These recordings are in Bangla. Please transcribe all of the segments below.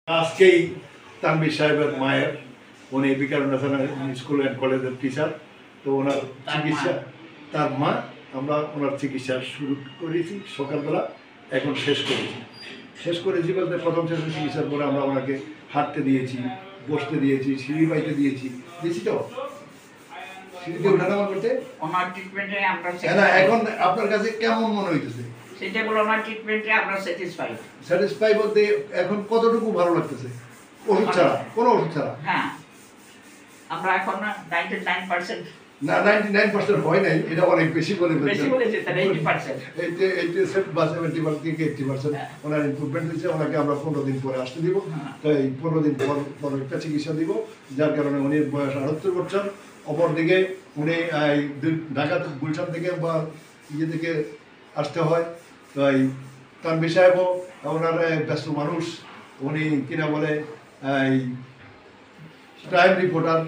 আজকেই তানভীর সাহেবের মায়ের, উনি বিকারুন স্কুল অ্যান্ড কলেজের টিচার, তো ওনার চিকিৎসা, তার মা, আমরা ওনার চিকিৎসা শুরু করেছি সকালবেলা, এখন শেষ করেছি বলতে প্রথম শেষে চিকিৎসার পরে আমরা ওনাকে হাঁটতে দিয়েছি, বসতে দিয়েছি, সিঁড়ি বাইতে দিয়েছি তো সিঁড়িতে ওঠানামা করতে। ওনার ট্রিটমেন্টে আমরা এখন আপনার কাছে কেমন মনে হইতেছে? সেটা বলে ওনার ট্রিটমেন্টে আমরা স্যাটিসফাই বলতে এখন কতটুকু ভালো লাগতেছে? ওষুধ ছাড়া, কোনো ওষুধ ছাড়া? হ্যাঁ, আমরা এখন 99% না, 99% হয় নাই, এটা অনেক বেশি বলে বেশি বলেছে, তাহলে 80%। 70% থেকে 80% ওনার ইমপ্রুভমেন্ট হয়েছে। ওনাকে আমরা 15 দিন পরে আসতে দিব, তো এই 15 দিন পর একটা চিকিৎসা দিব, যার কারণে উনি বয়স 78 বছর। অপরদিকে উনি ঢাকা গুলশান থেকে বা ইয়ে থেকে আসতে হয়, তো এই তানভীর সাহেবও ওনার ব্যস্ত মানুষ, উনি কিনা বলে এই ক্রাইম রিপোর্টার,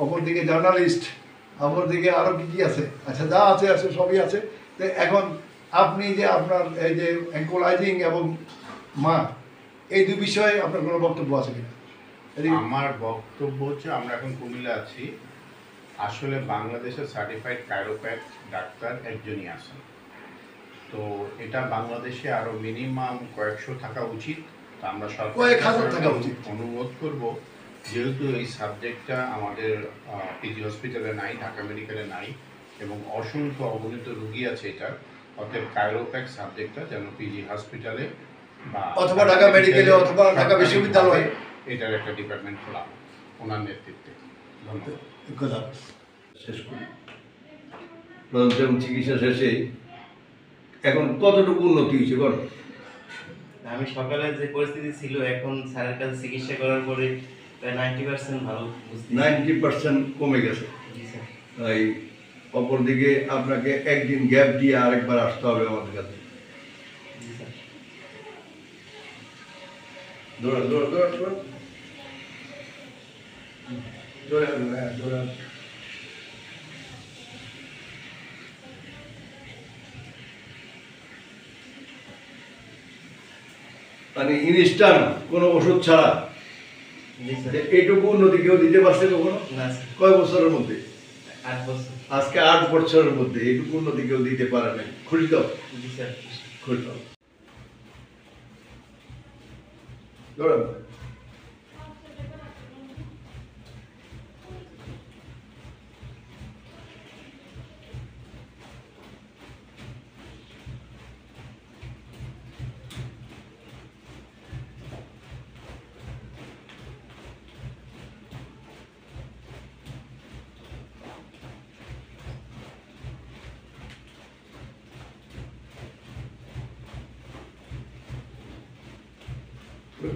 অপরদিকে জার্নালিস্ট, অপরদিকে আরও কী আছে, আচ্ছা যা আছে আছে সবই আছে। তো এখন আপনি যে আপনার এই যে অ্যাঙ্কোলাইজিং এবং মা, এই দুই বিষয়ে আপনার কোনো বক্তব্য আছে কিনা? আমার বক্তব্য হচ্ছে, আমরা এখন কুমিল্লা আছি, আসলে বাংলাদেশের সার্টিফাইড কাইরোপ্যাথ ডাক্তার একজনই আছেন, তো এটা বাংলাদেশে আরও মিনিমাম কয়েকশো থাকা উচিত। তো আমরা অনুরোধ করব, যেহেতু এই সাবজেক্টটা আমাদের পিজি হসপিটালে নাই, ঢাকা মেডিকেলে নাই, এবং অসংখ্য অগণিত রুগী আছে এটা, অর্থাৎ কাইরোপ্যাথ সাবজেক্টটা যেন পিজি হসপিটালে বা অথবা ঢাকা মেডিকেলে অথবা ঢাকা বিশ্ববিদ্যালয়ে এটার একটা ডিপার্টমেন্ট খোলা ওনার নেতৃত্বে। ধন্যবাদ। শেষ করি প্রথম চিকিৎসা শেষে এখন কতটুকু উন্নতি হয়েছে বল? আমি সকালে যে পরিস্থিতি ছিল, এখন স্যারের কাছে চিকিৎসা করার পরে প্রায় 90% ভালো, 90% কমে গেছে। জি স্যার। তাই অপরদিকে আপনাকে একদিন গ্যাপ দিয়ে আরেকবার আসতে হবে আমাদের কাছে। জি স্যার। দৌড়া দৌড়া দৌড়া দৌড়া দৌড়া দৌড়া। মানে ইনস্ট্যান্ট কোনো ওষুধ ছাড়া এইটুকু উন্নতি কেউ দিতে পারছে কখনো? না স্যার। কয় বছরের মধ্যে? 8 বছর। আজকে 8 বছরের মধ্যে এইটুকু উন্নতি কেউ দিতে পারে নাই। খুশি তো? জি স্যার। খুশি তো? দৌড়ান।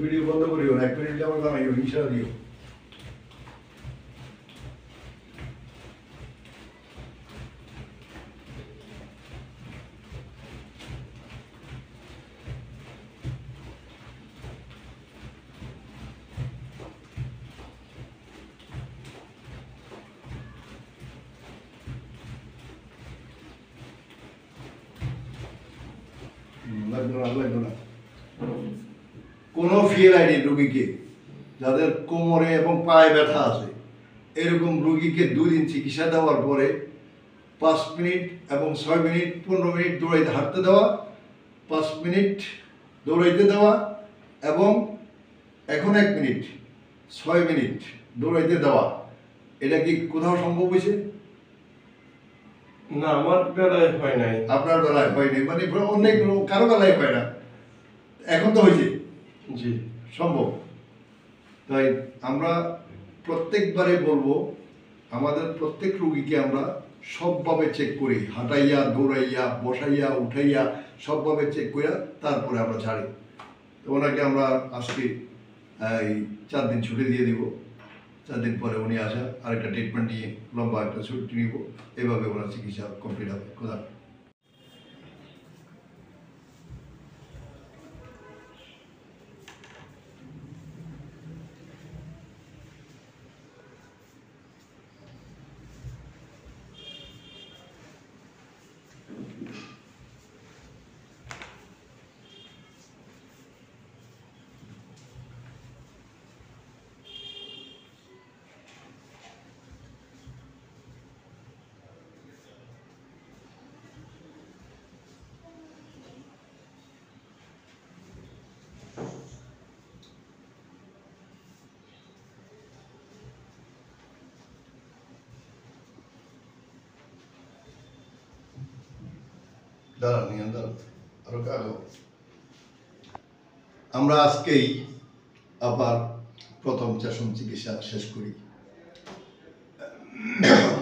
ভিডিও বন্ধ করিও না, 1 মিনিট আমার জানাইও, ইশারা দিও। লাগবে না। কোনো ফিএলআইডি রোগীকে, যাদের কোমরে এবং পায়ে ব্যথা আছে, এরকম রোগীকে 2 দিন চিকিৎসা দেওয়ার পরে 5 মিনিট এবং 6 মিনিট 15 মিনিট দৌড়াইতে হাঁটতে দেওয়া, 5 মিনিট দৌড়াইতে দেওয়া, এবং এখন 1 মিনিট 6 মিনিট দৌড়াইতে দেওয়া, এটা কি কোথাও সম্ভব হয়েছে? না, আমার বেলায় হয় নাই। আপনার বেলায় হয়নি, মানে অনেক কারো বেলায় হয় না, এখন তো হয়েছে। জি, সম্ভব। তাই আমরা প্রত্যেকবারে বলবো, আমাদের প্রত্যেক রোগীকে আমরা সবভাবে চেক করি, হাঁটাইয়া, দৌড়াইয়া, বসাইয়া, উঠাইয়া, সবভাবে চেক করিয়া তারপরে আমরা ছাড়ি। তো ওনাকে আমরা আজকে এই 4 দিন ছুটি দিয়ে দিব, 4 দিন পরে উনি আসা আরেকটা ট্রিটমেন্ট নিয়ে লম্বা একটা ছুটি নিব, এভাবে ওনার চিকিৎসা কমপ্লিট হবে। খোদা দাঁড়ান নিয়ন দাঁড়ান আরো কালো আমরা আজকেই আবার প্রথম সেশন চিকিৎসা শেষ করি।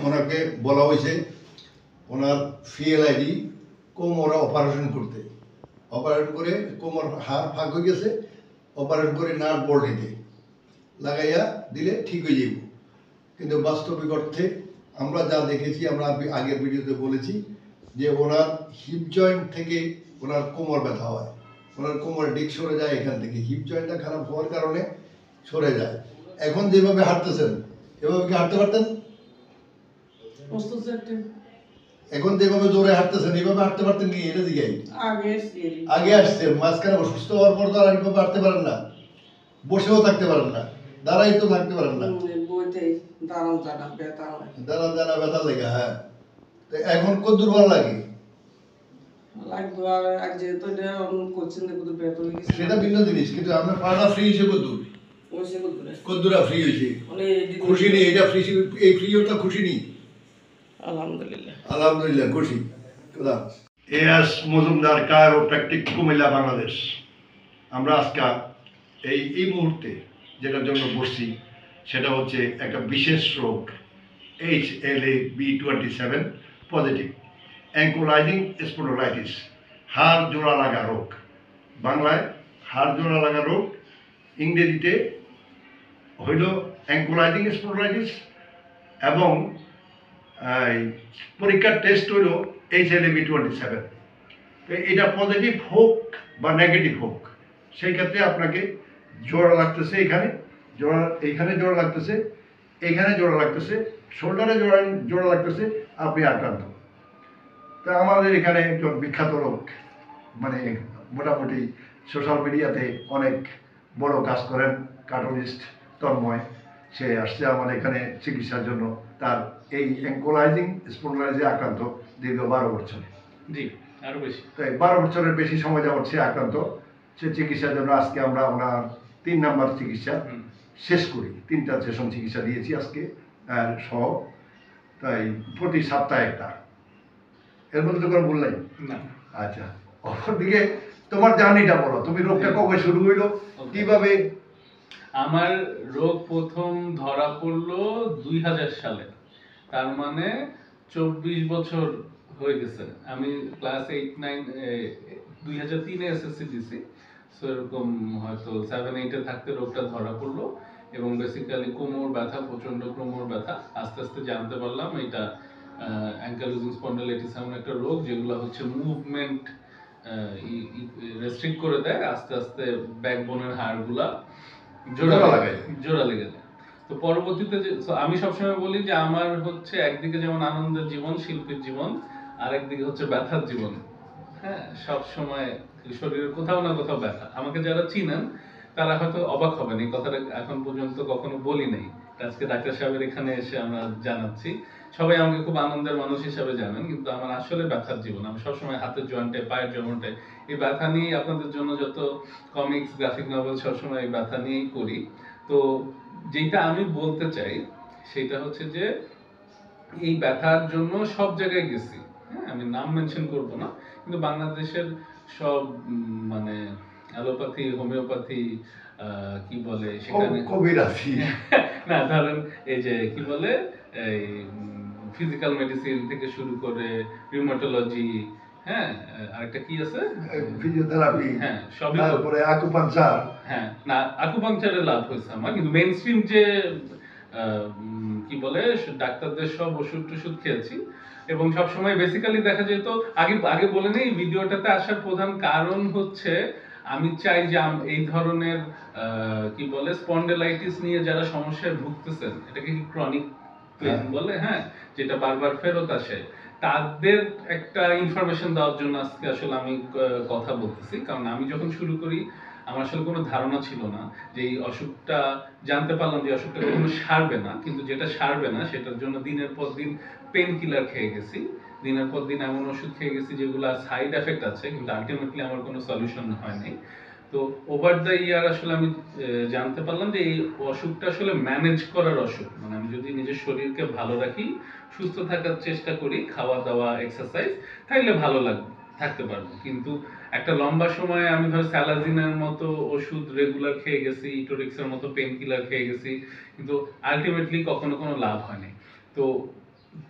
ওনাকে বলা হয়েছে ওনার ফিএলআইডি কোমর অপারেশন করতে, অপারেশন করে কোমর হাড় ফাঁক হয়ে গেছে, অপারেশন করে নার্ভ বডিতে লাগাইয়া দিলে ঠিক হয়ে যাব। কিন্তু বাস্তবিক অর্থে আমরা যা দেখেছি, আমরা আগের ভিডিওতে বলেছি যে ওনার হিপ জয়েন্ট থেকে ওনার কোমর ব্যথা হয়, ওনার কোমর ডিক সরে যায়, এখান থেকে হিপ জয়েন্টটা খারাপ হওয়ার কারণে সরে যায়। এখন যেভাবে হাঁটতেছেন এভাবে কি হাঁটতে পারতেন? এখন যেভাবে জোরে হাঁটতেছেন এভাবে হাঁটতে পারতেন কি? এটা দিকে আগে আসছেন, মাঝখানে অসুস্থ হওয়ার পর তো আর এইভাবে হাঁটতে পারেন না, বসেও থাকতে পারেন না, দাঁড়াই তো থাকতে পারেন না, দাঁড়া দাঁড়া ব্যথা লেগে। হ্যাঁ, তো এখন কত দুর্বল লাগে সেটা ভিন্ন জিনিস, কিন্তু আপনার পাড়া ফ্রি হয়েছে কদ্দুরা ফ্রি হয়েছে, খুশি নেই? এটা ফ্রি, এই ফ্রিটা খুশি নেই? আলহামদুলিল্লাহ আলহামদুলিল্লাহ খুশি। এএস মজুমদার কায়োপ্র্যাকটিক কুমিল্লা বাংলাদেশ। আমরা আজকে এই মুহূর্তে যেটার জন্য বসছি সেটা হচ্ছে একটা বিশেষ রোগ, HLA-B27 পজিটিভ অ্যাঙ্কোলাইজিং স্পন্ডোলাইটিস, হাড় জোড়া লাগা রোগ। বাংলায় হাড় জোড়া লাগা রোগ, ইংরেজিতে হইল অ্যাঙ্কোলাইজিং স্পন্ডোলাইটিস, এবং পরীক্ষার টেস্ট হইল HLA-B27। তো এটা পজিটিভ হোক বা নেগেটিভ হোক, সেই ক্ষেত্রে আপনাকে জোড়া লাগতেছে, এইখানে জোড়া লাগতেছে, এইখানে জোড়া লাগতেছে, শোল্ডারে জোড়া লাগতেছে, আপনি আক্রান্ত। তা আমাদের এখানে একজন বিখ্যাত লোক, মানে মোটামুটি সোশ্যাল মিডিয়াতে অনেক বড় কাজ করেন, কার্টুনিস্ট তন্ময়, সে আসছে আমার এখানে চিকিৎসার জন্য। তার এই অ্যাঙ্কোলাইজিং স্পন্ডোলাইটিসে আক্রান্ত দীর্ঘ 12 বছর। জি, আরো বেশি। তাই 12 বছরের বেশি সময় যাবত সে আক্রান্ত। সে চিকিৎসার জন্য আজকে আমরা ওনার 3 নাম্বার চিকিৎসা শেষ করি। 3টা সেশন চিকিৎসা দিয়েছি আজকে আর সহ, তাই প্রতি সপ্তাহে একটা। এর মধ্যে তো কোনো ভুল নাই না? আচ্ছা, অপরদিকে তোমার জার্নিটা বলো, তুমি রোগটা কবে শুরু হইলো, কিভাবে? আমার রোগ প্রথম ধরা পড়লো 2000 সালে, তার মানে 24 বছর হয়ে গেছে। আমি ক্লাস 8-9 2003-এ এসএসসি দিছি, সো এরকম হয়তো 7-8-এ থাকতে রোগটা ধরা পড়লো। এবং বেসিক্যালি কোমর ব্যথা, প্রচন্ড কোমর ব্যথা। আস্তে আস্তে জানতে পারলাম এটা অ্যাঙ্কালোজিং স্পন্ডাইলাইটিস এমন একটা রোগ যেগুলো হচ্ছে মুভমেন্ট রেস্ট্রিক্ট করে দেয়, আস্তে আস্তে ব্যাকবোনের হাড়গুলা জোড়া লেগে যায়। তো পরবর্তীতে আমি সবসময় বলি যে আমার হচ্ছে একদিকে যেমন আনন্দের জীবন, শিল্পীর জীবন, আর একদিকে হচ্ছে ব্যথার জীবন। হ্যাঁ, সব সময় শরীরের কোথাও না কোথাও ব্যথা। আমাকে যারা চিনেন তারা হয়তো অবাক হবেন, এই কথাটা এখন পর্যন্ত কখনো বলি নাই, আজকে ডাক্তার সাহেবের এখানে এসে আমরা জানাচ্ছি। সবাই আমাকে খুব আনন্দের মানুষ হিসাবে জানেন, কিন্তু আমার আসলে ব্যথার জীবন। আমি সবসময় হাতের জয়েন্টে, পায়ের জয়েন্টে এই ব্যথা নিয়ে আপনাদের জন্য যত কমিক্স, গ্রাফিক নভেল সবসময় এই ব্যথা নিয়েই করি। তো যেটা আমি বলতে চাই সেটা হচ্ছে যে এই ব্যথার জন্য সব জায়গায় গেছি। হ্যাঁ, আমি নাম মেনশন করব না, কিন্তু বাংলাদেশের সব মানে অ্যালোপ্যাথি, হোমিওপ্যাথি, কি বলে সেখানে কবিরাজি না, ধরেন এই যে কি বলে এই ফিজিক্যাল মেডিসিন থেকে শুরু করে রিউমাটোলজি, হ্যাঁ, আরেকটা কি আছে ফিজিওথেরাপি, হ্যাঁ, সবই, তারপরে আকুপাংচার। হ্যাঁ, না আকুপাংচারে লাভ হয়েছে আমার, কিন্তু মেইনস্ট্রিম যে কি বলে ডাক্তারদের সব ওষুধ টষুধ খেয়েছি। এবং সবসময় বেসিক্যালি দেখা যেত, আগে বলে নেই, ভিডিওটাতে আসার প্রধান কারণ হচ্ছে আমি চাই যে এই ধরনের কি বলে স্পন্ডেলাইটিস নিয়ে যারা সমস্যায় ভুগতেছেন, এটাকে কি ক্রনিক পেইন বলে, হ্যাঁ, যেটা বারবার ফেরত আসে, তাদের একটা ইনফরমেশন দেওয়ার জন্য আজকে আসলে আমি কথা বলতেছি। কারণ আমি যখন শুরু করি আমার আসলে কোনো ধারণা ছিল না যে এই অসুখটা, জানতে পারলাম যে অসুখটা কখনো সারবে না, কিন্তু যেটা সারবে না সেটার জন্য দিনের পর দিন পেন কিলার খেয়ে গেছি, দিনের পর দিন এমন ওষুধ খেয়ে গেছি যেগুলো সাইড এফেক্ট আছে, কিন্তু আলটিমেটলি আমার কোনো সলিউশন হয়নি। তো ওভার দ্য ইয়ার আসলে আমি জানতে পারলাম যে এই অসুখটা আসলে ম্যানেজ করার অসুখ। মানে আমি যদি নিজের শরীরকে ভালো রাখি, সুস্থ থাকার চেষ্টা করি, খাওয়া দাওয়া, এক্সারসাইজ, তাইলে ভালো লাগবে। থাকতে পারবো। কিন্তু একটা লম্বা সময় আমি ধর স্যালাজিনের মতো ওষুধ রেগুলার খেয়ে গেছি, ইটোরিক্সের মতো পেন কিলার খেয়ে গেছি, কিন্তু আলটিমেটলি কখনো কোনো লাভ হয়নি। তো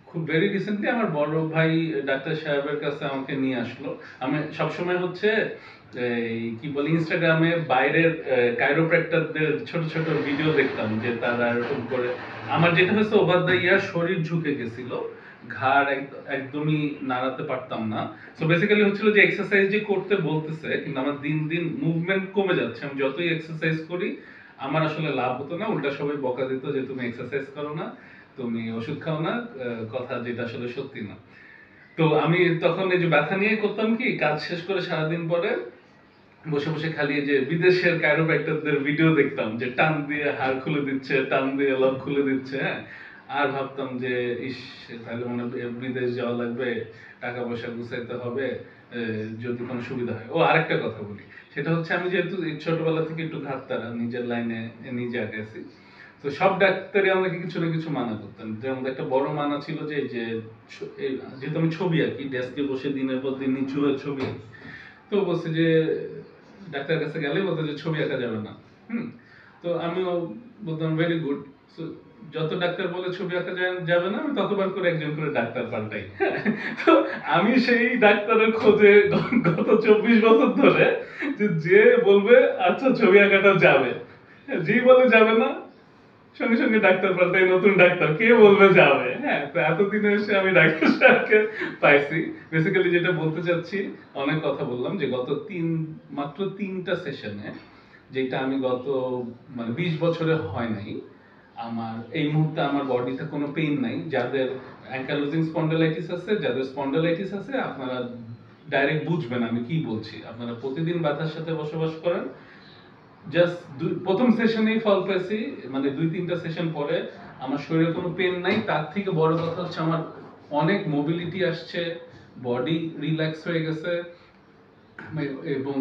খুব ভেরি রিসেন্টলি আমার বড় ভাই ডাক্তার সাহেবের কাছে আমাকে নিয়ে আসলো। আমি সবসময় হচ্ছে এই কি বলে ইনস্টাগ্রামে বাইরের কাইরোপ্র্যাক্টরদের ছোট ছোট ভিডিও দেখতাম যে তারা এরকম করে। আমার যেটা হচ্ছে ওভার দ্য ইয়ার শরীর ঝুঁকে গেছিল, ঘাড় একদমই নাড়াতে পারতাম না। সো বেসিক্যালি হচ্ছিল যে এক্সারসাইজ যে করতে বলতেছে, কিন্তু আমার দিন দিন মুভমেন্ট কমে যাচ্ছে। আমি যতই এক্সারসাইজ করি আমার আসলে লাভ হতো না, উল্টা সবাই বকা দিত যে তুমি এক্সারসাইজ করো না, তুমি ওষুধ খাও না, কথা যেটা আসলে সত্যি না। তো আমি তখন এই যে ব্যথা নিয়ে করতাম কি, কাজ শেষ করে সারাদিন পরে বসে বসে খালি এই যে বিদেশের কাইরোপ্র্যাক্টরদের ভিডিও দেখতাম যে টান দিয়ে হাড় খুলে দিচ্ছে, টান দিয়ে লক খুলে দিচ্ছে। হ্যাঁ, আর ভাবতাম যে ইস, তাহলে মনে হয় বিদেশ যাওয়া লাগবে, টাকা পয়সা গুছাইতে হবে, যদি কোনো সুবিধা হয়। ও আরেকটা কথা বলি, সেটা হচ্ছে আমি যেহেতু ছোটবেলা থেকে একটু ঘাটতারা, নিজের লাইনে নিজে আগাইছি, তো সব ডাক্তারই আমাকে কিছু না কিছু মানা করতেন। যেমন একটা বড় মানা ছিল যে যেহেতু আমি ছবি আঁকি, ডেস্কে বসে দিনের পর দিন নিচু হয়ে ছবি আঁকি, তো বলছে যে ডাক্তারের কাছে গেলে বলতো যে ছবি আঁকা যাবে না। তো আমিও বলতাম ভেরি গুড। যত ডাক্তার বলে ছবি আঁকা যাবে না, আমি ততবার করে একজন করে ডাক্তার পাল্টাই। তো আমি সেই ডাক্তারের খোঁজে গত 24 বছর ধরে, যে বলবে আচ্ছা ছবি আঁকাটা যাবে, যেই বলে যাবে না সঙ্গে সঙ্গে ডাক্তার পাল্টাই, নতুন ডাক্তার, কে বলবে যাবে। হ্যাঁ, তো এতদিনে এসে আমি ডাক্তার সাহেবকে পাইছি। বেসিক্যালি যেটা বলতে চাচ্ছি, অনেক কথা বললাম, যে গত মাত্র 3টা সেশনে, যেটা আমি গত 20 বছরে হয় নাই, আমার এই মুহূর্তে আমার বডিতে কোনো পেইন নাই। যাদের অ্যাঙ্কালোজিং স্পন্ডালাইটিস আছে, যাদের স্পন্ডালাইটিস আছে, আপনারা ডাইরেক্ট বুঝবেন আমি কি বলছি। আপনারা প্রতিদিন ব্যথার সাথে বসবাস করেন, জাস্ট প্রথম সেশনেই ফল পেয়েছি, 2-3টা সেশন পরে আমার শরীরে কোনো পেন নাই। তার থেকে বড় কথা হচ্ছে আমার অনেক মোবিলিটি আসছে, বডি রিল্যাক্স হয়ে গেছে। এবং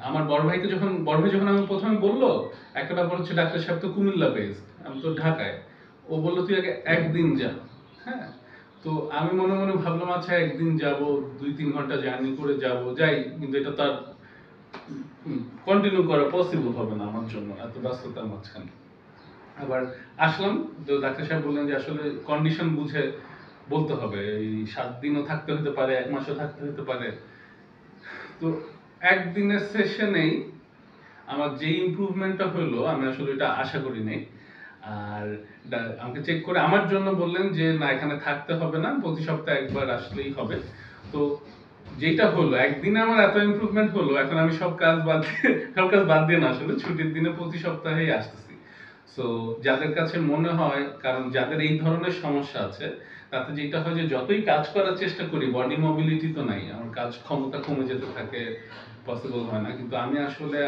আমার বড় ভাই যখন আমি প্রথমে বললো, একটা ব্যাপার হচ্ছে ডাক্তার সাহেব তো কুমিল্লা বেসড, আমি তো ঢাকায়, ও বললো তুই আগে একদিন যা। হ্যাঁ, তো আমি মনে মনে ভাবলাম আচ্ছা একদিন যাব, 2-3 ঘন্টা জার্নি করে যাই, কিন্তু এটা তার কন্টিনিউ করা পসিবল হবে না আমার জন্য এত ব্যস্ততার মাঝখানে। আবার আসলাম, তো ডাক্তার সাহেব বললেন যে আসলে কন্ডিশন বুঝে বলতে হবে, এই 7 দিনও থাকতে হতে পারে, 1 মাসও থাকতে হতে পারে। তো একদিনের সেশনেই আমার যে ইমপ্রুভমেন্টটা হলো, আমি আসলে এটা আশা করি নাই। আর আমাকে চেক করে আমার জন্য বললেন যে না, এখানে থাকতে হবে না, প্রতি সপ্তাহে একবার আসলেই হবে। তো যেটা হলো, একদিনে আমার এত ইমপ্রুভমেন্ট হলো, এখন আমি সব কাজ বাদ দিয়ে না, আসলে ছুটির দিনে প্রতি সপ্তাহেই আসতেছি। সো যাদের কাছে মনে হয়, কারণ যাদের এই ধরনের সমস্যা আছে, তাতে যেটা হয় যে যতই কাজ করার চেষ্টা করি, বডি মোবিলিটি তো নাই, আমার কাজ ক্ষমতা কমে যেতে থাকে, পসিবল হয় না। কিন্তু আমি আসলে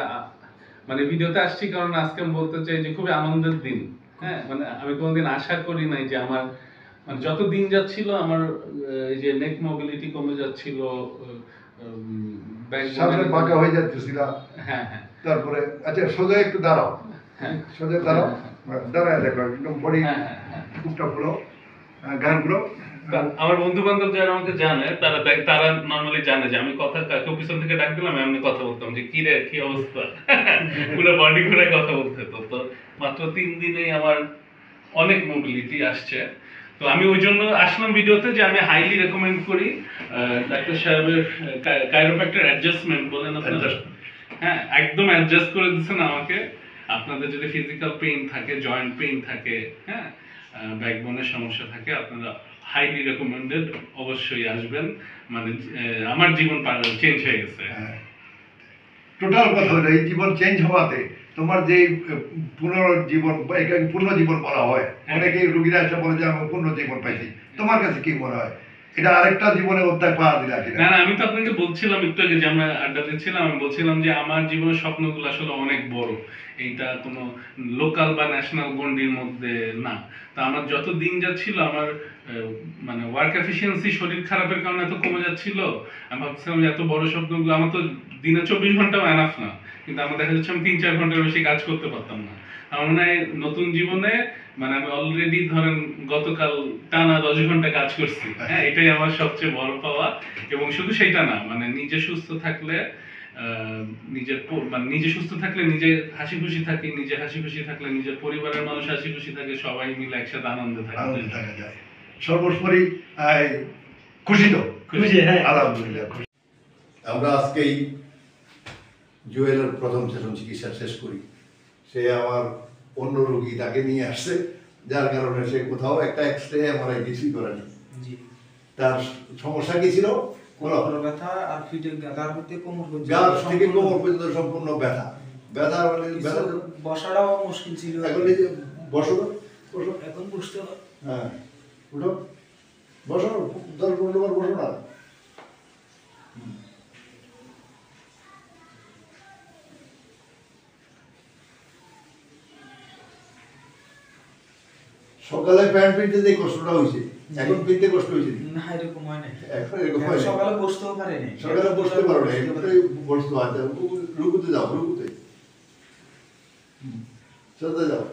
ভিডিওতে আসছি কারণ আজকে আমি বলতে চাই যে খুবই আনন্দের দিন। হ্যাঁ, আমি কোনোদিন আশা করি নাই যে আমার যত দিন যাচ্ছিল আমার এই যে নেক মোবিলিটি কমে যাচ্ছিল, সামনে বাঁকা হয়ে যাচ্ছিল। হ্যাঁ হ্যাঁ, তারপরে আচ্ছা সোজা একটু দাঁড়াও, সোজা দাঁড়াও, দাঁড়ায় দেখো একদম বডি বুকটা পুরো, গানগুলো। আমার বন্ধু বান্ধব যারা আমাকে জানে, তারা নর্মালি জানে যে আমি কথা কাকেও পিছন থেকে ডাক দিলাম, আমি কথা বলতাম যে কি রে, কি অবস্থা, পুরো বডি ঘুরে কথা বলতে হতো। তো মাত্র 3 দিনেই আমার অনেক মোবিলিটি আসছে। তো আমি ওই জন্য আসলাম ভিডিওতে, যে আমি হাইলি রেকমেন্ড করি ডাক্তার সাহেবের কাইরোপ্র্যাক্টর অ্যাডজাস্টমেন্ট বলেন আপনারা। হ্যাঁ, একদম অ্যাডজাস্ট করে দিচ্ছেন আমাকে। আপনাদের যদি ফিজিক্যাল পেইন থাকে, জয়েন্ট পেইন থাকে, হ্যাঁ, ব্যাকবোনের সমস্যা থাকে, আপনারা হাইলি রেকমেন্ডেড, অবশ্যই আসবেন। আমার জীবন চেঞ্জ হয়ে গেছে। টোটাল কথা হলো এই জীবন চেঞ্জ হওয়াতে তোমার যে পুনর্জীবন, এটাকে পুনর্জীবন বলা হয়, অনেকেই রোগীরা এসে বলে যে আমি পুনর্জীবন পাইছি, তোমার কাছে কি মনে হয় এটা আরেকটা জীবনের অধ্যায় পাওয়া দিলা কিনা? না, আমি তো আপনাকে বলছিলাম একটু আগে যে আমরা আড্ডা দিচ্ছিলাম, আমি বলছিলাম যে আমার জীবনের স্বপ্নগুলো আসলে অনেক বড়, এইটা কোনো লোকাল বা ন্যাশনাল গন্ডির মধ্যে না। তো আমার যত দিন যাচ্ছিল, আমার ওয়ার্ক এফিসিয়েন্সি শরীর খারাপের কারণে এত কমে যাচ্ছিল, আমি ভাবছিলাম যে এত বড় স্বপ্নগুলো, আমার তো দিনে 24 ঘন্টাও এনাফ না, কিন্তু আমার দেখা যাচ্ছে আমি 3-4 ঘন্টার বেশি কাজ করতে পারতাম না। আমার মনে হয় নতুন জীবনে মানে আমি অলরেডি ধরেন গতকাল টানা 10 ঘন্টা কাজ করছি, হ্যাঁ, এটাই আমার সবচেয়ে বড় পাওয়া। এবং শুধু সেটা না, মানে নিজে সুস্থ থাকলে মানে নিজে সুস্থ থাকলে নিজে হাসি খুশি থাকি, নিজে হাসি খুশি থাকলে নিজের পরিবারের মানুষ হাসি খুশি থাকে, সবাই মিলে একসাথে আনন্দে আনন্দে থাকে। থাকা যায়। সর্বোপরি খুশি তো? খুশি, হ্যাঁ। আলহামদুলিল্লাহ খুশি। আমরা আজকেই জুয়েলের প্রথম সেশন চিকিৎসা শেষ করি। সে আমার অন্য রোগী তাকে নিয়ে আসছে, যার কারণে সে কোথাও একটা এক্সরে এমআরআই কিছুই করেনি। জি তার সমস্যা কি ছিল? কোমর ব্যথা আর পিঠে গাঁদার হতে কোমর পর্যন্ত গাছ থেকে কোমর পর্যন্ত সম্পূর্ণ ব্যথা। ব্যথা মানে ব্যথা বসাটাও মুশকিল ছিল। এখন এই যে বসো বসো, এখন বুঝতে পার হ্যাঁ উঠো, বসো 10-15 বার বসো না। সকালে প্যান্ট পিনতে যে কষ্টটা হয়েছে, এখন পিনতে কষ্ট হয়েছে? না, এরকম হয় না। এখন এরকম হয় না। সকালে বসতেও পারেনি। সকালে বসতে পারো না, এমনিতেই বসতে হয়। রুকুতে যাও, রুকুতে চলতে যাও।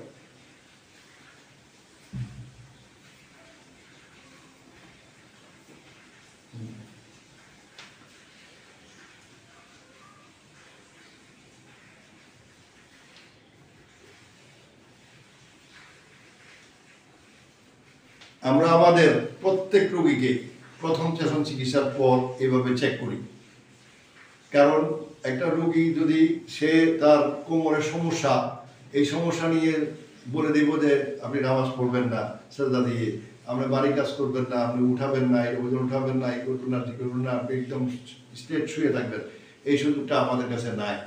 আমরা আমাদের প্রত্যেক রোগীকে প্রথম সেশন চিকিৎসার পর এভাবে চেক করি। কারণ একটা রোগী যদি সে তার কোমরের সমস্যা, এই সমস্যা নিয়ে বলে দেব যে আপনি নামাজ পড়বেন না সেজদা দিয়ে, আপনি বাড়ি কাজ করবেন না, আপনি উঠাবেন না, ওজন উঠাবেন না, এই করবেন না, ঠিক করবেন না, আপনি একদম স্ট্রেট শুয়ে থাকবেন, এই সুযোগটা আমাদের কাছে নাই।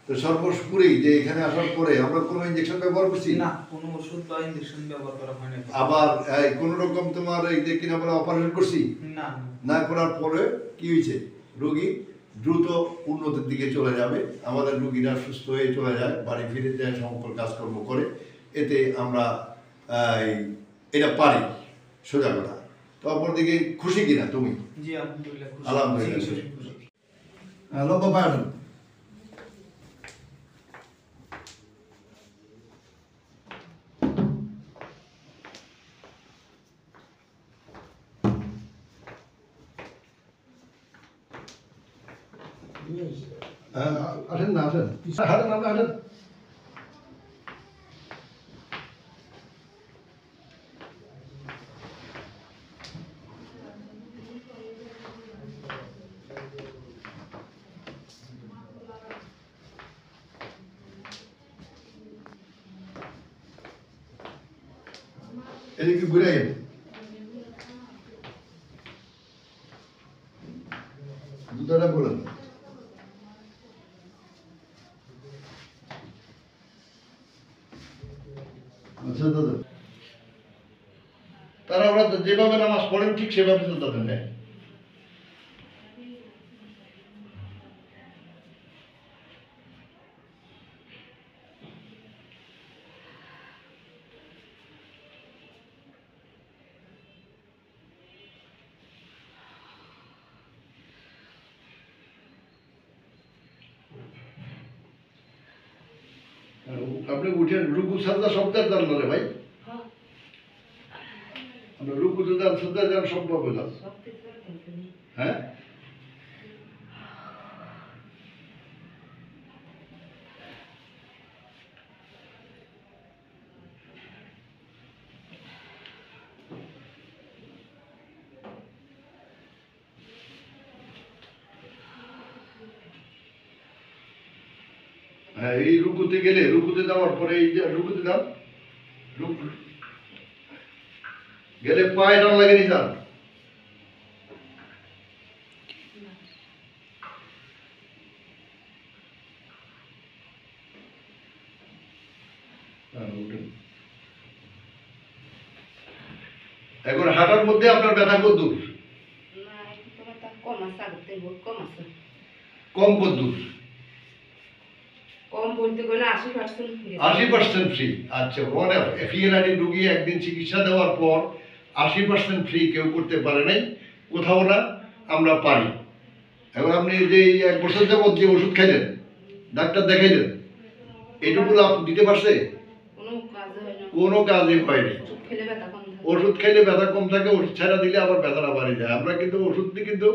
তো সর্বোপরি যে এখানে আসার পরে আমরা কোনো ইনজেকশন ব্যবহার করছি না, কোনো ওষুধ বা ইনজেকশন ব্যবহার করা হয় না। আবার কোন রকম তোমার এই যে কিনা বলে অপারেশন করছি না, না করার পরে কি হয়েছে, রোগী দ্রুত উন্নতির দিকে চলে যাবে। আমাদের রোগীরা সুস্থ হয়ে চলে যায়, বাড়ি ফিরে যায়, সকল কাজকর্ম করে। এতে আমরা এটা পারি, সোজা কথা। তো অপর দিকে খুশি কিনা তুমি? জি আলহামদুলিল্লাহ খুশি। আলহামদুলিল্লাহ জি, খুশি। খুশি। লম্বা পায়ন আসেন না, আসেন হাঁটেন, আমরা হাঁটেন। এদিকে ঘুরে আইন, জুতাটা বলেন। আচ্ছা দাদা, তারা ওরা যেভাবে নামাজ পড়েন ঠিক সেভাবে তো তাদের নেয়। আপনি উঠেন, রুকু সাজদা শব্দের দান বলে ভাই, আমরা রুকুতে যান, সাজদা যান, সবভাবে যান। হ্যাঁ হ্যাঁ, এই রুকুতে গেলে, রুকুতে যাওয়ার পরে এই যে রুকুতে যান, গেলে পায়ে টান লাগেনি যান। এখন হাঁটার মধ্যে আপনার ব্যথা কত দূর? কম কত দূর? কম বলতে গেলে 80% ফ্রি। আচ্ছা, মানে FENID রোগী একদিন চিকিৎসা দেওয়ার পর 80% ফ্রি কেউ করতে পারে নাই, কোথাও না, আমরা পারি। এখন আপনি যে 1 বছর যাবত যে ওষুধ খাইলেন ডাক্তার দেখাইলেন, এটুকু লাভ দিতে পারছে? কোনো কাজই হয়নি। ওষুধ খেলে ব্যথা কম থাকে, ওষুধ ছাড়া দিলে আবার ব্যথাটা বাড়ে যায়। আমরা কিন্তু ওষুধটি কিন্তু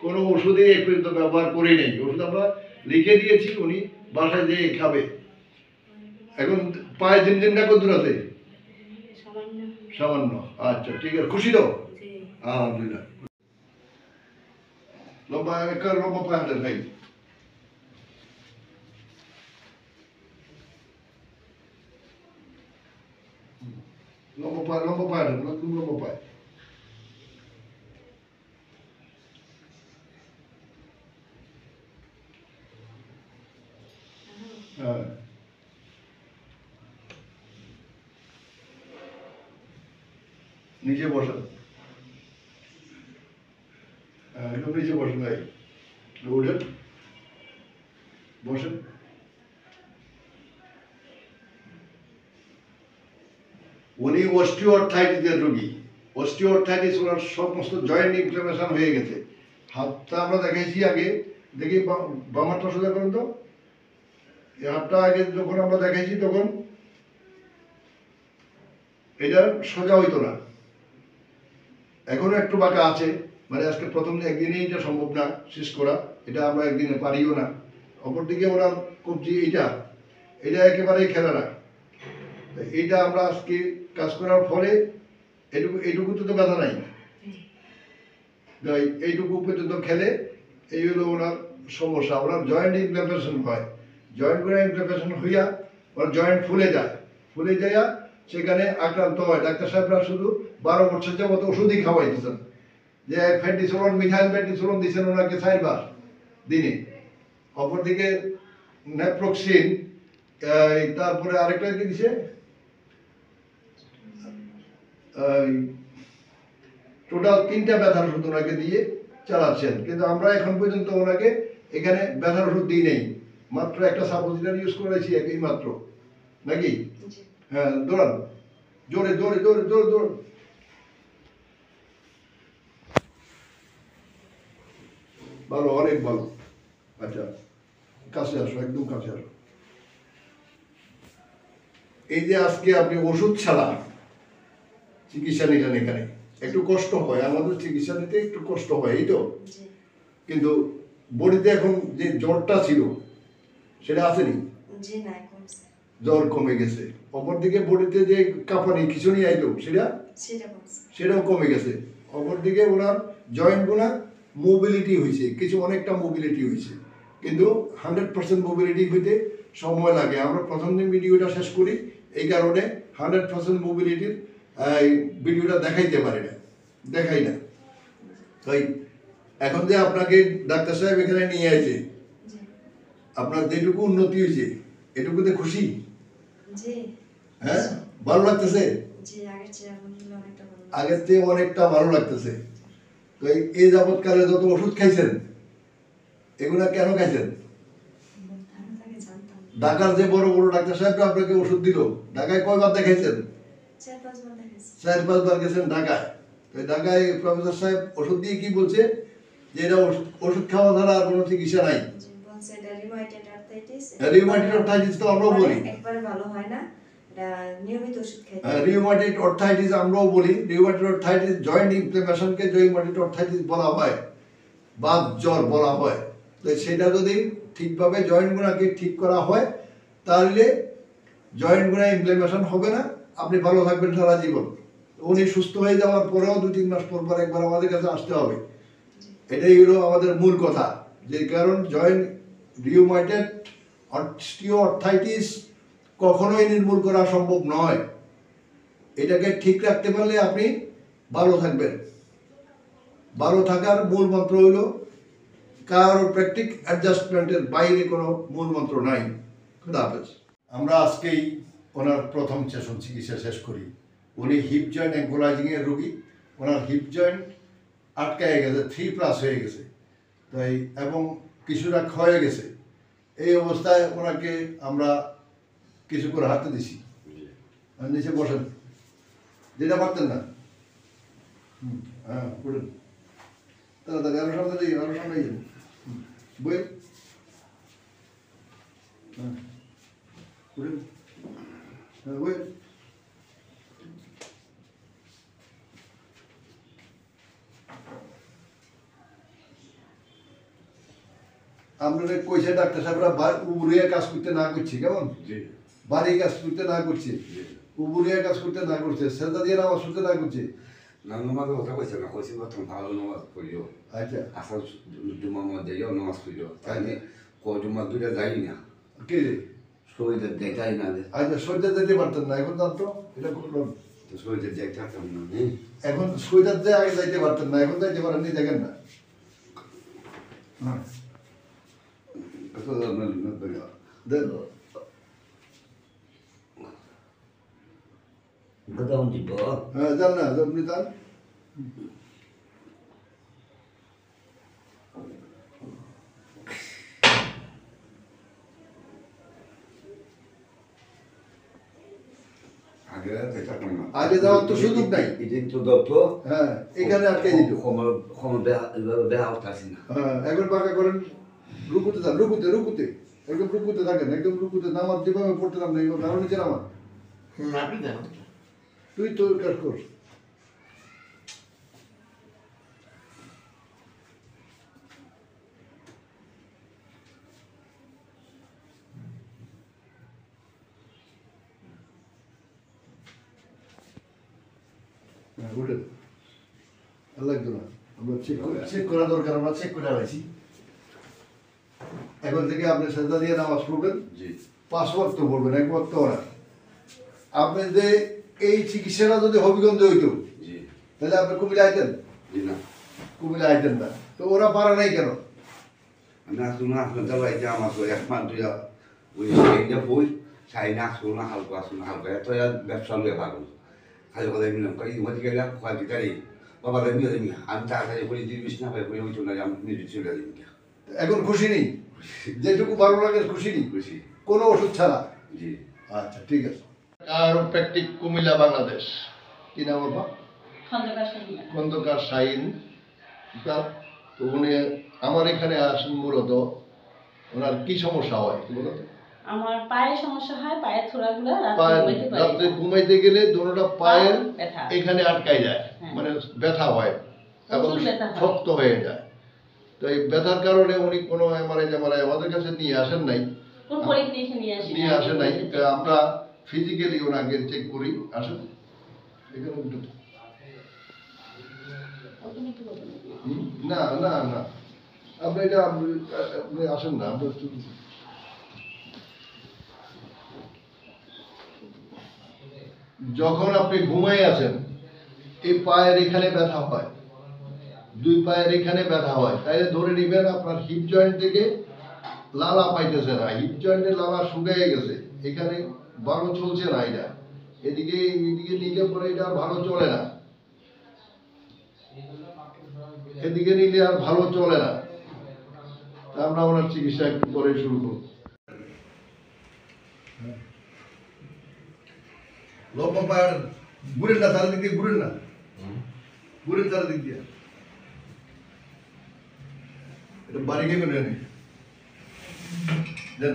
কোনো ওষুধেই এই পর্যন্ত ব্যবহার করি নাই। ওষুধ আমরা লিখে দিয়েছি, উনি বাসায় যেয়ে খাবে। এখন পায়ে দিন কত দূর আছে? সামান্য। আচ্ছা ঠিক আছে, খুশি তো? আলহামদুলিল্লাহ। লম্বা লম্বা পায়ে হাঁটেন ভাই। লম্বা পায়ে হাঁটেন, লম্বা পায়ে। হ্যাঁ, নিচে বসেন। একদম নিচে বসেন ভাই, উঠেন, বসেন। উনি অস্টিওআর্থ্রাইটিসের রোগী। অস্টিওআর্থ্রাইটিস ওনার সমস্ত জয়েন্ট ইনফ্লামেশন হয়ে গেছে। হাতটা আমরা দেখাইছি আগে, দেখি বাম হাতটা সোজা করুন তো। এই হাতটা আগে যখন আমরা দেখাইছি তখন এটা সোজা হইতো না, এখনো একটু বাঁকা আছে। মানে আজকে প্রথম একদিনেই এটা সম্ভব না শেষ করা, এটা আমরা একদিনে পারিও না। অপরদিকে ওনার কবজি এটা একেবারেই খেলে না। এইটা আমরা আজকে কাজ করার ফলে এইটুকু তো ব্যথা নাই, এইটুকু পর্যন্ত খেলে এই হলো ওনার সমস্যা। ওনার জয়েন্ট ইনফ্লামেশন হয়, জয়েন্ট করে ইনফ্লামেশন হইয়া ওনার জয়েন্ট ফুলে যায়, সেখানে আক্রান্ত হয়। ডাক্তার সাহেবরা শুধু 12 বছর যাবত ওষুধই খাওয়াইতেছেন, যে ফ্যান্টিসোলন, মিথাইল ফ্যান্টিসোলন দিচ্ছেন ওনাকে 4 বার দিনে। অপরদিকে নেপ্রোক্সিন, তারপরে আরেকটা কি দিছে, টোটাল 3টা ব্যথার ওষুধ ওনাকে দিয়ে চালাচ্ছেন। কিন্তু আমরা এখন পর্যন্ত ওনাকে এখানে ব্যথার ওষুধ দিই নেই, মাত্র একটা সাপোজিটর ইউজ করেছি একই মাত্র, নাকি? হ্যাঁ, দৌড়ান, জোরে জোরে জোরে জোরে জোরে। ভালো, অনেক ভালো। আচ্ছা, কাছে আসো, একদম কাছে আসো। এই যে আজকে আপনি ওষুধ ছাড়া চিকিৎসা নিলেন, এখানে একটু কষ্ট হয়, আমাদের চিকিৎসা নিতে একটু কষ্ট হয়, এই তো। কিন্তু বডিতে এখন যে জ্বরটা ছিল সেটা আসেনি? জ্বর কমে গেছে। অপরদিকে বডিতে যে কাঁপানি খিঁচুনি আইতো সেটাও কমে গেছে। অপরদিকে ওনার জয়েন্ট গুলা মোবিলিটি হয়েছে, অনেকটা মোবিলিটি হয়েছে। কিন্তু 100% মোবিলিটি হইতে সময় লাগে। আমরা প্রথম দিন ভিডিওটা শেষ করি, এই কারণে 100% মোবিলিটির ভিডিওটা দেখাই না। তাই এখন যে আপনাকে ডাক্তার সাহেব এখানে নিয়ে আসে, আপনার যেটুকু উন্নতি হয়েছে এটুকুতে খুশি? হ্যাঁ, ভালো লাগতেছে? আগের চেয়ে অনেকটা ভালো লাগতেছে। তো এই যাবৎকালে যত ওষুধ খাইছেন এগুলা কেন খাইছেন? ঢাকার যে বড় বড় ডাক্তার সাহেবরা আপনাকে ওষুধ দিল, ঢাকায় কয়বার দেখাইছেন? 4-5 বার গেছেন ঢাকায়। তো ঢাকায় প্রফেসর সাহেব ওষুধ দিয়ে কি বলছে, যে এটা ওষুধ খাওয়া ছাড়া আর কোনো চিকিৎসা নাই। রিউমাটয়েড আর্থ্রাইটিস তো আমরাও বলি, রিউমাটয়েড আর্থ্রাইটিস আমরাও বলি। রিউমাটয়েড আর্থ্রাইটিস জয়েন্ট ইনফ্লামেশনকে রিউমাটয়েড আর্থ্রাইটিস বলা হয়, বাত জ্বর বলা হয়। তো সেটা যদি ঠিকভাবে জয়েন্টগুলোকে ঠিক করা হয় তাহলে জয়েন্টগুলো ইনফ্লামেশন হবে না, আপনি ভালো থাকবেন সারা জীবন। উনি সুস্থ হয়ে যাওয়ার পরেও 2-3 মাস পর একবার আমাদের কাছে আসতে হবে। এটাই হলো আমাদের মূল কথা। যে কারণ জয়েন্ট রিউমাটয়েড অস্টিওআর্থ্রাইটিস কখনোই নির্মূল করা সম্ভব নয়। এটাকে ঠিক রাখতে পারলে আপনি ভালো থাকবেন। ভালো থাকার মূল মন্ত্র হলো কায়োপ্র্যাকটিক অ্যাডজাস্টমেন্টের বাইরে কোনো মূল মন্ত্র নাই। খুদা হাফেজ। আমরা আজকেই ওনার প্রথম সেশন চিকিৎসা শেষ করি। উনি হিপ জয়েন্ট অ্যাঙ্কোলাইজিংয়ের রোগী। ওনার হিপ জয়েন্ট আটকায় গেছে, 3+ হয়ে গেছে, তাই এবং কিছুটা ক্ষয়ে গেছে। এই অবস্থায় ওনাকে আমরা কিছু করে হাতে দিছি। নিচে বসেন, যেটা পারতেন না। হ্যাঁ, বলুন তাড়াতাড়ি, আরো সামনে যাই, বই হ্যাঁ ঘুরেন, হ্যাঁ ওই আপনাদের কইছে ডাক্তার সাহেবরা উবুরিয়া কাজ করতে না করছি, কেমন বাড়ি কাজ করতে না করছি, উবুরিয়া কাজ করতে না করছে, সেজদা দিয়ে নামাজ পড়তে না করছে। না নামাজের কথা কইছে না, কইছি প্রথম ভালো নামাজ পড়িও, আচ্ছা আসল জুমার মধ্যে যাইও নামাজ পড়িও, তাই জুমা দুইটা যাই না, কে রে? শহীদের যাইতাই না, আচ্ছা সৈয়দা যেতে পারতেন না, এখন জানতো এটা করলাম। তো শহীদের যাইতাম না। এখন সৈয়দার যে আগে যাইতে পারতেন না, এখন যাইতে পারেননি, দেখেন না। হ্যাঁ দেন হ্যাঁ যান না, আপনি যান। আগে যাওয়ার তো সুযোগ নাই। হ্যাঁ এখানে আটকে দিত। হ্যাঁ একবার পাকা করেন, রুকুতে যান, রুকুতে রুকুতে একদম রুকুতে থাকেন, একদম রুকুতে নামাজ যেভাবে পড়তেলাম না এইভাবে আরো নিচে নামাজ। আপনি দেন তুই তোর কাজ কর। হ্যাঁ উঠেন, আর লাগতো না, আমরা চেক করা দরকার, আমরা চেক করে রাখছি। এখন থেকে আপনি সেজদা দিয়ে নামাজ পড়বেন, 5 ওয়াক্ত পড়বেন, 1 ওয়াক্ত না। আপনি যে এই চিকিৎসাটা যদি হবিগঞ্জে হইতো তাহলে আপনি কুমিল্লা আইতেন? কুমিল্লা আইতেন না, তো ওরা পারে নাই কেন? আমি আসুন না, আপনার যাবাইতে আমার তো 1 মাস 2 ওই সাইডে বই সাইডে আসুন না, হালকা আসুন না, হালকা এত ব্যবসা লয়ে পাগল খালি কথা মিলাম কই মধ্যে গেলে কয়েকটি তারি বাবা দেবী দেবী আমি তাড়াতাড়ি করে দিবি না ভাই হইতো না, আমি নিজে চলে দিবি। এখন খুশি নেই? যেটুকু ভালো লাগে খুশি নেই? খুশি, কোনো ওষুধ ছাড়া? জি। আচ্ছা ঠিক আছে। কায়োপ্র্যাকটিক কুমিল্লা বাংলাদেশ, কি নাম বাবা? খন্দকার শাহিন। তো উনি আমার এখানে আসেন মূলত, ওনার কি সমস্যা হয় বলো তো? আমার পায়ে সমস্যা হয়, পায়ের থোড়াগুলো রাত্রে ঘুমাইতে গেলে দোনোটা পায়ের ব্যথা, এখানে আটকাই যায়, মানে ব্যথা হয় এবং প্রচুর ব্যথা হয়। শক্ত হয়ে যায়। তো এই ব্যথার কারণে উনি কোনো এমআরআই আমাদের কাছে নিয়ে আসেন নাই, কোন পরীক্ষা নিয়ে আসি নিয়ে আসেন নাই। তো আমরা ফিজিক্যালি ওনাকে চেক করি। আসেন এখানে উঠুন। না না না আপনি এটা আপনি আসেন না, আমরা যখন আপনি ঘুমাই আছেন এই পায়ের এখানে ব্যথা হয়, 2 পায়ের এখানে ব্যথা হয়, তাইলে ধরে নিবেন আপনার হিপ জয়েন্ট থেকে লালা পাইতেছে না, হিপ জয়েন্টে লালা শুকিয়ে গেছে, এখানে ভালো চলছে না, এটা এদিকে নিলে পরে এটা আর ভালো চলে না, এদিকে নিলে আর ভালো চলে না। আমরা ওনার চিকিৎসা একটু পরে শুরু করব। লম্বা পায়ের ঘুরেন না, চারিদিক দিয়ে ঘুরেন না, ঘুরেন চারিদিক দিয়ে, এটা বাড়ি গিয়ে করে নেই,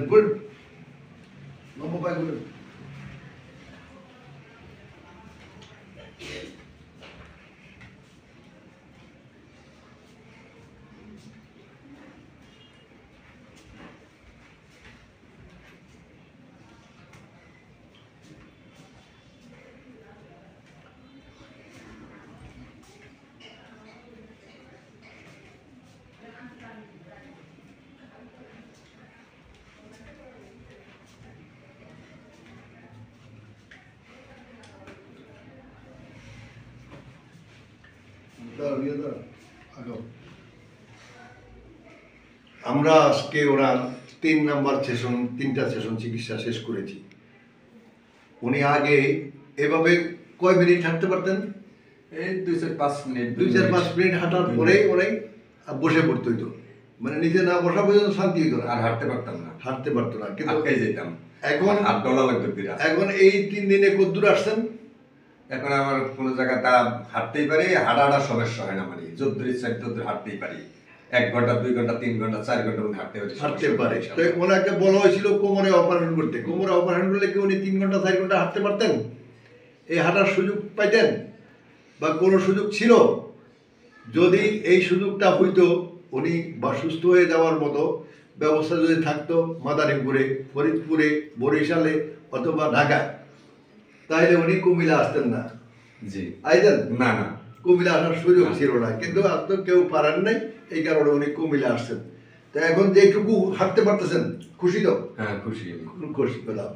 ঘুরেন লম্বা পায়ে ঘুরেন। আমরা আজকে ওনার 3 নাম্বার সেশন, 3টা সেশন চিকিৎসা শেষ করেছি। উনি আগে এভাবে কয় মিনিট হাঁটতে পারতেন? এই 2-5 মিনিট 2-5 মিনিট হাঁটার পরে অনেক বসে পড়তে হইতো, মানে নিজে না বসা পর্যন্ত শান্তি হইতো না, আর হাঁটতে পারতাম না, হাঁটতে পারতো না, কিন্তু আটকাই যেতাম, এখন হাত ডলা লাগতো বিরাট। এখন এই 3 দিনে কতদূর আসছেন? এখন আমার কোনো জায়গায় তা হাঁটতেই পারি, হাঁটাটা সমস্যা হয় না, মানে যদ্দূর ইচ্ছা তদ্দূর হাঁটতেই পারি। 1 ঘন্টা 2 ঘন্টা 3 ঘন্টা 4 ঘন্টা উনি হাঁটতে পারে হাঁটতে পারে। তো ওনাকে বলা হয়েছিল কোমরে অপারেশন করতে, কোমরে অপারেশন করলে কি উনি 3 ঘন্টা 4 ঘন্টা হাঁটতে পারতেন? এই হাঁটার সুযোগ পাইতেন বা কোনো সুযোগ ছিল? যদি এই সুযোগটা হইতো, উনি বা সুস্থ হয়ে যাওয়ার মতো ব্যবস্থা যদি থাকতো মাদারীপুরে, ফরিদপুরে, বরিশালে অথবা ঢাকায়, তাহলে উনি কুমিল্লা আসতেন না। জি আইতেন না না কুমিল্লা আসার সুযোগ ছিল না, কিন্তু আজ তো কেউ পারেন নাই, এই কারণে উনি কুমিল্লা আসছেন। তো এখন যেটুকু হাঁটতে পারতেছেন, খুশি তো? হ্যাঁ খুশি খুশি পেলাম।